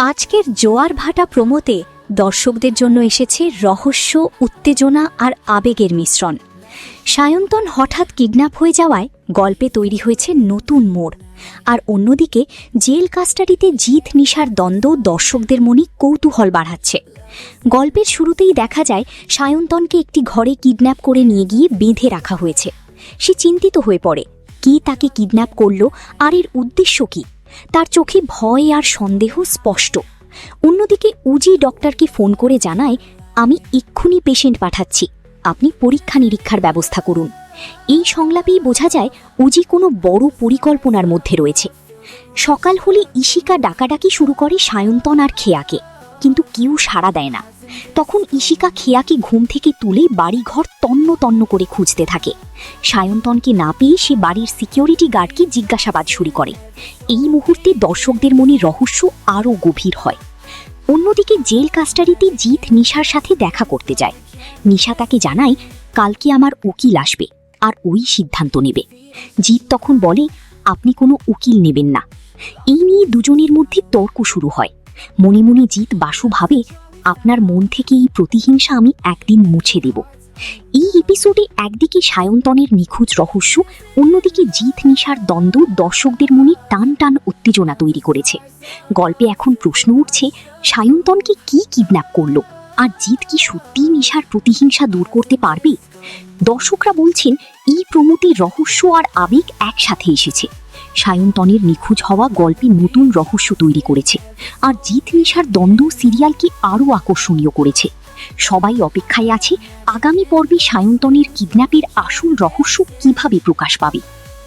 আজকের জোয়ার ভাটা প্রোমোতে দর্শকদের জন্য এসেছে রহস্য, উত্তেজনা আর আবেগের মিশ্রণ। সায়ন্তন হঠাৎ কিডন্যাপ হয়ে যাওয়ায় গল্পে তৈরি হয়েছে নতুন মোড়, আর অন্যদিকে জেল কাস্টাডিতে জিত নিশার দ্বন্দ্ব দর্শকদের মনে কৌতূহল বাড়াচ্ছে। গল্পের শুরুতেই দেখা যায় সায়ন্তনকে একটি ঘরে কিডন্যাপ করে নিয়ে গিয়ে বেঁধে রাখা হয়েছে। সে চিন্তিত হয়ে পড়ে, কে তাকে কিডন্যাপ করল আর এর উদ্দেশ্য কী। তার চোখে ভয় আর সন্দেহ স্পষ্ট। অন্যদিকে উজি ডক্টরকে ফোন করে জানায়, আমি এক্ষুনি পেশেন্ট পাঠাচ্ছি, আপনি পরীক্ষা নিরীক্ষার ব্যবস্থা করুন। এই সংলাপেই বোঝা যায় উজি কোনো বড় পরিকল্পনার মধ্যে রয়েছে। সকাল হলে ইশিকা ডাকাডাকি শুরু করে সায়ন্তন আর খেয়াকে, কিন্তু কেউ সাড়া দেয় না। তখন ইশিকা খেয়াকে ঘুম থেকে তুলে বাড়িঘর তন্ন তন্ন করে খুঁজতে থাকে। সায়ন্তনকে না পেয়ে সে বাড়ির সিকিউরিটি গার্ডকে জিজ্ঞাসাবাদ শুরু করে। এই মুহূর্তে দর্শকদের মনে রহস্য আরও গভীর হয়। অন্যদিকে জেল কাস্টাডিতে জিত নিশার সাথে দেখা করতে যায়। নিশা তাকে জানায়, কালকে আমার উকিল আসবে আর ওই সিদ্ধান্ত নেবে। জিত তখন বলে, আপনি কোনো উকিল নেবেন না। এই নিয়ে দুজনের মধ্যে তর্ক শুরু হয়। মনে মনে জিত বাসু ভাবে, আপনার মন থেকে এই প্রতিহিংসা আমি একদিন মুছে দেব। এই এপিসোডে একদিকে সায়ন্তনের নিখোঁজ রহস্য, অন্যদিকে জিত নিশার দ্বন্দ্ব দর্শকদের মনে টান টান উত্তেজনা তৈরি করেছে। গল্পে এখন প্রশ্ন উঠছে, সায়ন্তনকে কি কিডন্যাপ করলো, আর জিত কি সত্যিই নিশার প্রতিহিংসা দূর করতে পারবে? দর্শকরা বলছেন, এই প্রমোতে রহস্য আর আবেগ একসাথে এসেছে। সায়ন্তনের নিখোঁজ হওয়া গল্পে নতুন রহস্য তৈরি করেছে, আর জিত নিশার দ্বন্দ্ব সিরিয়ালকে আরও আকর্ষণীয় করেছে। সবাই অপেক্ষায় আছে আগামী পর্বে সায়ন্তনের কিডন্যাপের আসল রহস্য কিভাবে প্রকাশ পাবে।